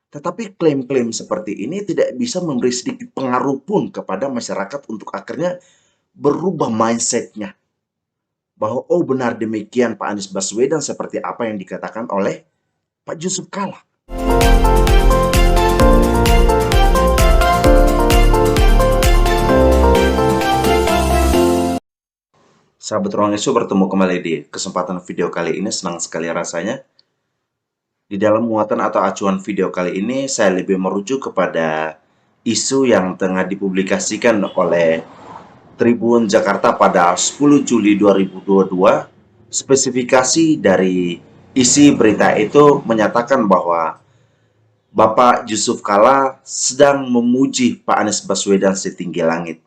Tetapi klaim-klaim seperti ini tidak bisa memberi sedikit pengaruh pun kepada masyarakat untuk akhirnya berubah mindset-nya. Bahwa oh benar demikian Pak Anies Baswedan seperti apa yang dikatakan oleh Pak Yusuf Kalla. Sahabat Ruang Isu, bertemu kembali di kesempatan video kali ini. Senang sekali rasanya. Di dalam muatan atau acuan video kali ini, saya lebih merujuk kepada isu yang tengah dipublikasikan oleh Tribun Jakarta pada 10 Juli 2022. Spesifikasi dari isi berita itu menyatakan bahwa Bapak Yusuf Kalla sedang memuji Pak Anies Baswedan setinggi langit.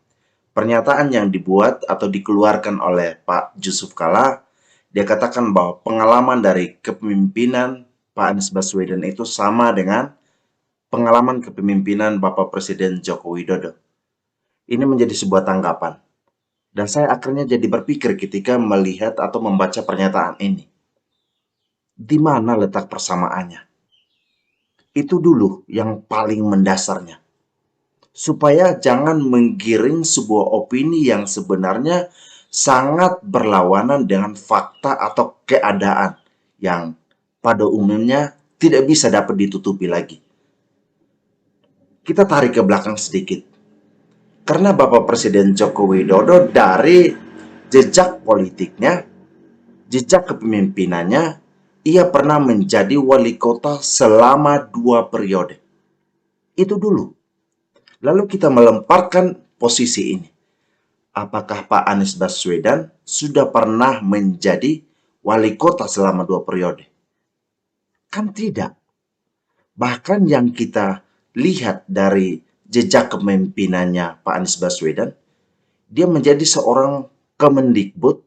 Pernyataan yang dibuat atau dikeluarkan oleh Pak Yusuf Kalla, dia katakan bahwa pengalaman dari kepemimpinan Pak Anies Baswedan itu sama dengan pengalaman kepemimpinan Bapak Presiden Joko Widodo. Ini menjadi sebuah tanggapan. Dan saya akhirnya jadi berpikir ketika melihat atau membaca pernyataan ini. Di mana letak persamaannya? Itu dulu yang paling mendasarnya. Supaya jangan menggiring sebuah opini yang sebenarnya sangat berlawanan dengan fakta atau keadaan yang pada umumnya tidak bisa dapat ditutupi lagi. Kita tarik ke belakang sedikit. Karena Bapak Presiden Joko Widodo dari jejak politiknya, jejak kepemimpinannya, ia pernah menjadi wali kota selama 2 periode. Itu dulu. Lalu kita melemparkan posisi ini. Apakah Pak Anies Baswedan sudah pernah menjadi wali kota selama 2 periode? Kan tidak. Bahkan yang kita lihat dari jejak kepemimpinannya Pak Anies Baswedan, dia menjadi seorang Kemendikbud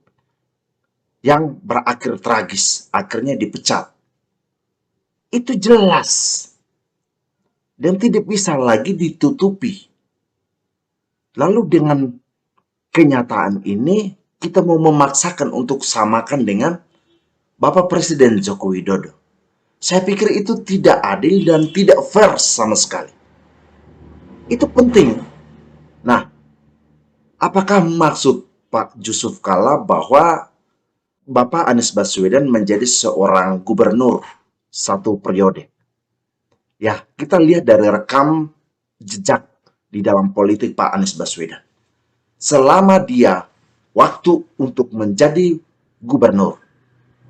yang berakhir tragis, akhirnya dipecat. Itu jelas dan tidak bisa lagi ditutupi. Lalu dengan kenyataan ini, kita mau memaksakan untuk samakan dengan Bapak Presiden Joko Widodo. Saya pikir itu tidak adil dan tidak fair sama sekali. Itu penting. Nah, apakah maksud Pak Yusuf Kalla bahwa Bapak Anies Baswedan menjadi seorang gubernur 1 periode? Ya, kita lihat dari rekam jejak di dalam politik Pak Anies Baswedan. Selama dia waktu untuk menjadi gubernur,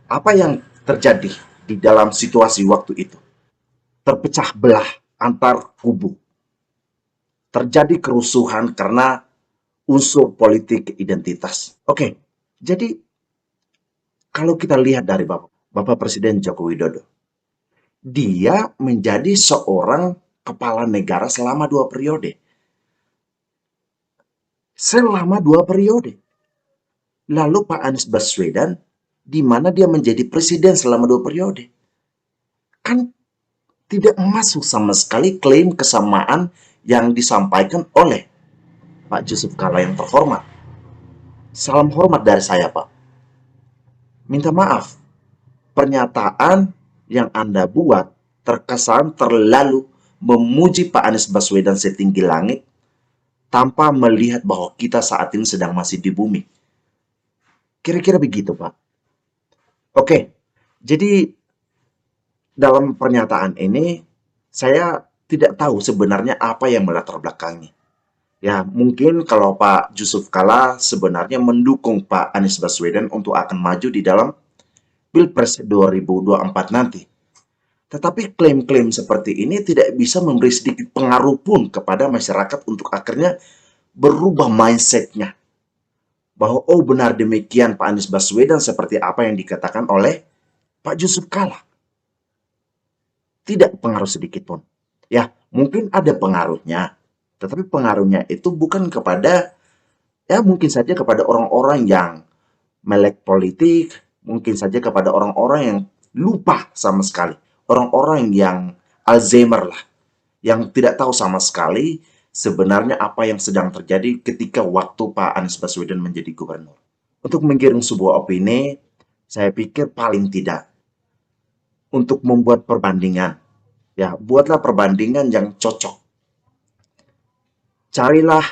apa yang terjadi di dalam situasi waktu itu? Terpecah belah antar kubu. Terjadi kerusuhan karena unsur politik identitas. Oke, jadi kalau kita lihat dari Bapak Presiden Joko Widodo, dia menjadi seorang kepala negara selama 2 periode. Selama 2 periode. Lalu Pak Anies Baswedan, di mana dia menjadi presiden selama 2 periode. Kan tidak masuk sama sekali klaim kesamaan yang disampaikan oleh Pak Yusuf Kalla yang terhormat. Salam hormat dari saya, Pak. Minta maaf, pernyataan yang Anda buat terkesan terlalu memuji Pak Anies Baswedan setinggi langit tanpa melihat bahwa kita saat ini sedang masih di bumi. Kira-kira begitu, Pak. Oke, jadi dalam pernyataan ini saya tidak tahu sebenarnya apa yang melatar belakangnya. Ya, mungkin kalau Pak Yusuf Kalla sebenarnya mendukung Pak Anies Baswedan untuk akan maju di dalam Pilpres 2024 nanti. Tetapi klaim-klaim seperti ini tidak bisa memberi sedikit pengaruh pun kepada masyarakat untuk akhirnya berubah mindset-nya. Bahwa oh benar demikian Pak Anies Baswedan seperti apa yang dikatakan oleh Pak Yusuf Kalla. Tidak pengaruh sedikit pun. Ya, mungkin ada pengaruhnya. Tetapi pengaruhnya itu bukan kepada, ya mungkin saja kepada orang-orang yang melek politik, mungkin saja kepada orang-orang yang lupa sama sekali. Orang-orang yang Alzheimer lah, yang tidak tahu sama sekali sebenarnya apa yang sedang terjadi ketika waktu Pak Anies Baswedan menjadi gubernur. Untuk menggiring sebuah opini, saya pikir paling tidak untuk membuat perbandingan. Ya, buatlah perbandingan yang cocok. Carilah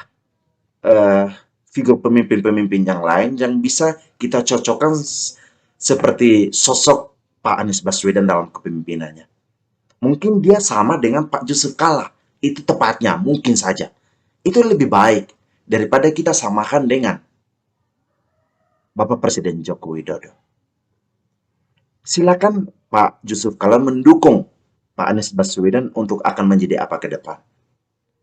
eh, figur pemimpin-pemimpin yang lain yang bisa kita cocokkan seperti sosok Pak Anies Baswedan dalam kepemimpinannya. Mungkin dia sama dengan Pak Yusuf Kalla. Itu tepatnya, mungkin saja. Itu lebih baik daripada kita samakan dengan Bapak Presiden Joko Widodo. Silakan Pak Yusuf Kalla mendukung Pak Anies Baswedan untuk akan menjadi apa ke depan.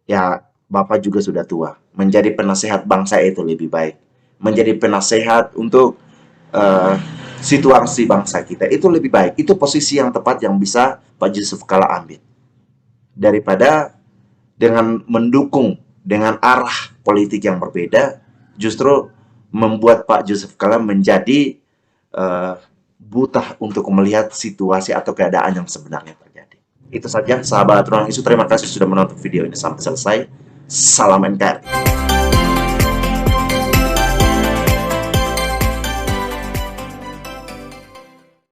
Ya, Bapak juga sudah tua. Menjadi penasehat bangsa itu lebih baik. Menjadi penasehat untuk eh, situasi bangsa kita itu lebih baik. Itu posisi yang tepat yang bisa Pak Yusuf Kalla ambil. Daripada dengan mendukung dengan arah politik yang berbeda, justru membuat Pak Yusuf Kalla menjadi eh, buta untuk melihat situasi atau keadaan yang sebenarnya terjadi. Itu saja, sahabat Ruang Isu. Terima kasih sudah menonton video ini sampai selesai. Salam NKRI.